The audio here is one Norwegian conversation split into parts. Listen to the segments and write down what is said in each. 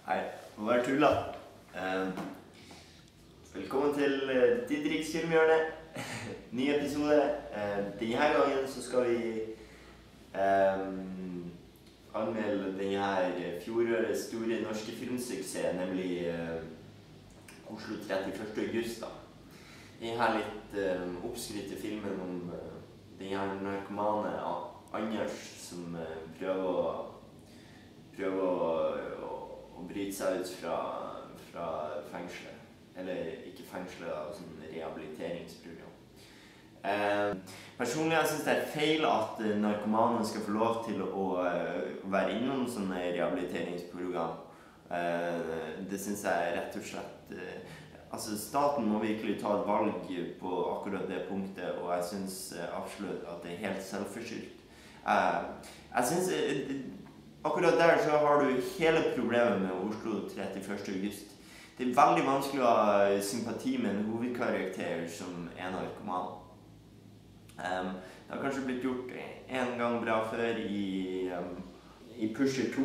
Hei, bare tulla. Velkommen til Didriks filmhjørne. Ny episode. Denne gangen så skal vi anmelde denne fjorårets store norske filmsuksess, nemlig Oslo 31. august. Denne litt oppskrytte filmen om denne narkomane Anders som prøver å bryte seg ut fra fengselet. Eller ikke fengselet, sånn rehabiliteringsprogram. Personlig jeg synes det er feil at narkomane skal få lov til å være innom sånne rehabiliteringsprogram. Det synes jeg rett og slett... Altså, staten må virkelig ta et valg på akkurat det punktet, og jeg synes absolutt at det er helt selvforskyldt. Jeg synes... Akkurat der så har du hele problemet med Oslo 31. august. Det er veldig vanskelig å ha sympati med en hovedkarakter som er narkoman. Det har kanskje blitt gjort en gang bra før i Pusher 2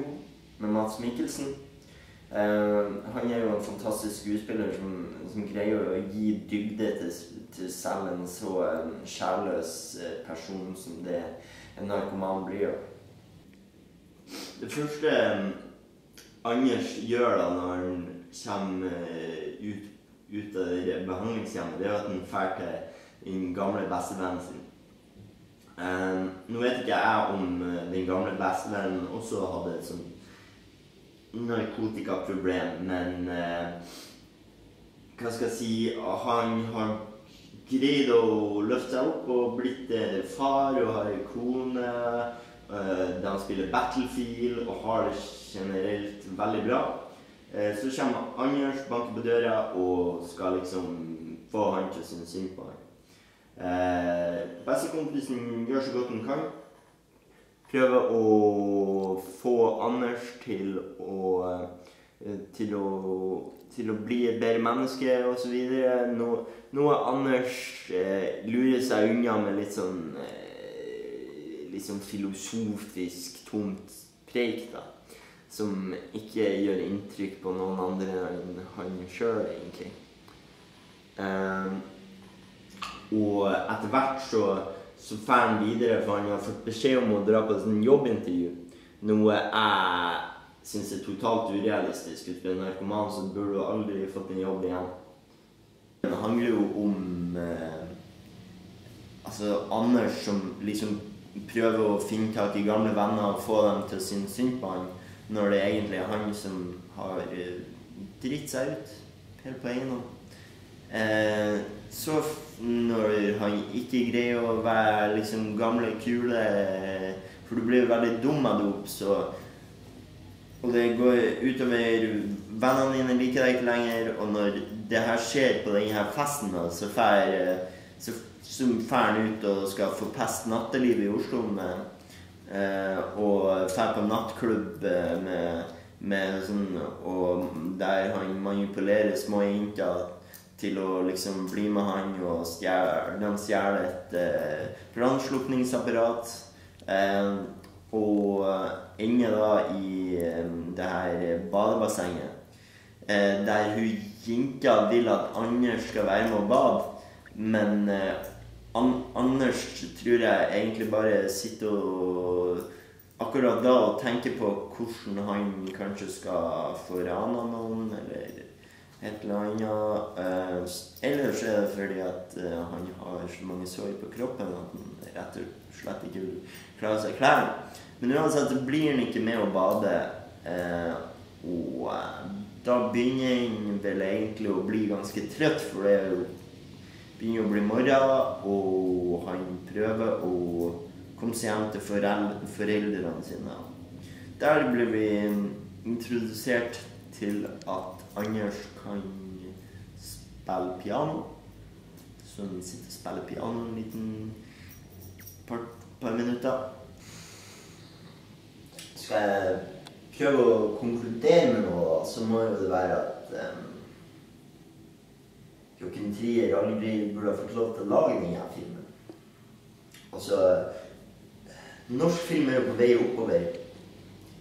med Mads Mikkelsen. Han er jo en fantastisk skuespiller som greier å gi dybde til selv en så kjærløs person som det en narkoman blir. Det første Anders gjør da når han kommer ut av det behandlingshjemmet, det er at han drar til den gamle bestevennen sin. Nå vet ikke jeg om den gamle bestevennen også hadde et sånt narkotikaproblem, men hva skal jeg si, han har greid å løfte seg opp og blitt far og har en kone, der han spiller Battlefield og har det generelt veldig bra. Så kommer Anders, banker på døra og skal liksom få han til å synes synd på han. Bestekompisen gjør så godt han kan. Prøver å få Anders til å bli et bedre menneske og så videre. Nå Anders lurer seg unna med litt sånn filosofisk tomt preik da, som ikke gjør inntrykk på noen andre enn han selv egentlig. Og etter hvert så fer han videre, for han har fått beskjed om å dra på en jobbintervju, noe jeg synes er totalt urealistisk. Ut fra en narkoman så burde du aldri fått en jobb igjen. Det handler jo om Anders som liksom prøver å finne tak i gamle venner og få dem til å synes synd på han, når det egentlig er han som har dritt seg ut helt på egen hånd. Så når han ikke greier å være liksom gamle, kule, for du blir veldig dum av dop, og det går utover vennene dine liker deg ikke lenger, og når det her skjer på denne festen, så fer han ut og skal få pest nattelivet i Oslo og fer på nattklubb med sånn, og der han manipulerer små jenter til å liksom bli med han, og de stjeler et brannslukningsapparat, og ender da i det her badebassenget, der jenta vil at Anders skal være med og bade, men Anders tror jeg egentlig bare sitter akkurat da og tenker på hvordan han kanskje skal få rana noen, eller et eller annet. Ellers er det fordi at han har så mange sår på kroppen at han rett og slett ikke vil klare seg klær. Men uansett så blir han ikke med å bade, og da begynner han vel egentlig å bli ganske trøtt, for det er jo begynner å bli morgen, og han prøver å komme seg hjem til foreldrene sine. Der blir vi introdusert til at Anders kan spille piano. Så han sitter og spiller piano en liten par minutter. Skal jeg prøve å konkludere med noe, så må det være at Joachim Trier aldri burde ha fått lov til å lage denne filmen. Altså, norsk film er jo på vei oppover,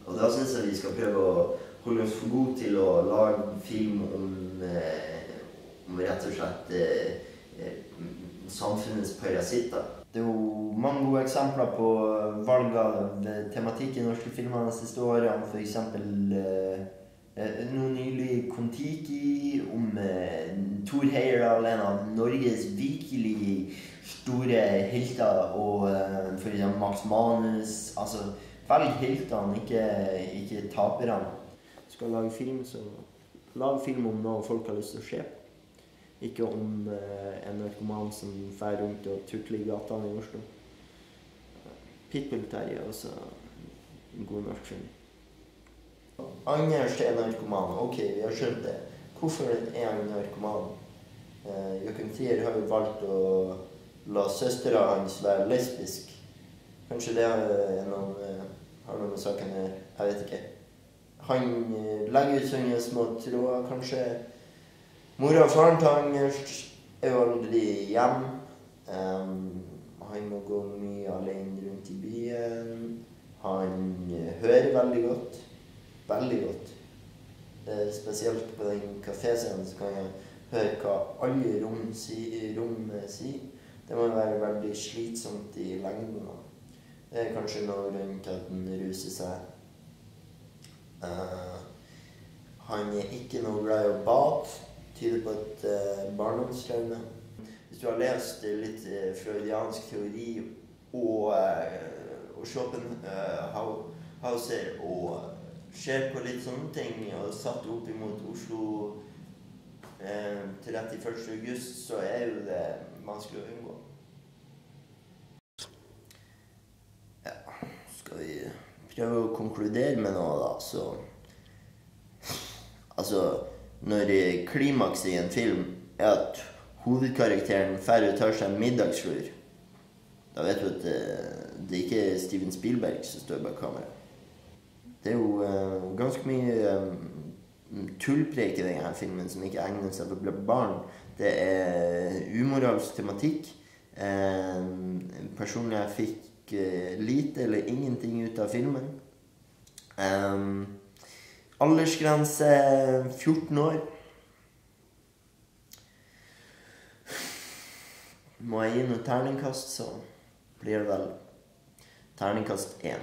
og da synes jeg vi skal prøve å holder oss for gode til å lage film om rett og slett samfunnets parasitter. Det er jo mange gode eksempler på valg av tematikk i norske filmer de siste årene. For eksempel nå nylig Kon-Tiki om Thor Heyerdahl, en av Norges virkelig store helter, og for eksempel Max Manus. Altså, velg heltene, ikke taperne. Skal lage film, så lag film om noe folk har lyst til å se. Ikke om en narkoman som fer rundt og tukler i gatene i Oslo. Pitbull-Terje er også en god norsk film. Anders er narkoman. Ok, vi har skjønt det. Hvorfor er han narkoman? Joachim Trier har jo valgt å la søstera hans være lesbisk. Kanskje det har noe med saken her. Jeg vet ikke. Han legger ut sånne små tråder, kanskje. Mora og faren til Anders er jo aldri hjem. Han må gå mye alene rundt i byen. Han hører veldig godt. Veldig godt. Spesielt på den kaféscenen så kan jeg høre hva alle rom sier. Det må være veldig slitsomt i lengden. Det er kanskje noe rundt at den ruser seg. Han er ikke noe glad i å bade. Tyder på et barndomstraume. Hvis du har lest litt freudiansk teori og Schopenhauer og ser på litt sånne ting og satt opp imot Oslo til 31. august, så er jo det vanskelig å unngå. Ja, skal vi prøve å konkludere med noe da, så altså, når klimakset i en film er at hovedkarakteren fer og tar seg middagslur, da vet du at det ikke er Steven Spielberg som står bak kamera. Det er jo ganske mye tullpreik i denne filmen som ikke egner seg for barn. Det er umoralsk tematikk. Personlig jeg fikk lite eller ingenting ut av filmen. Aldersgrense 14 år. Må jeg gi noe terningkast, så blir det vel terningkast 1.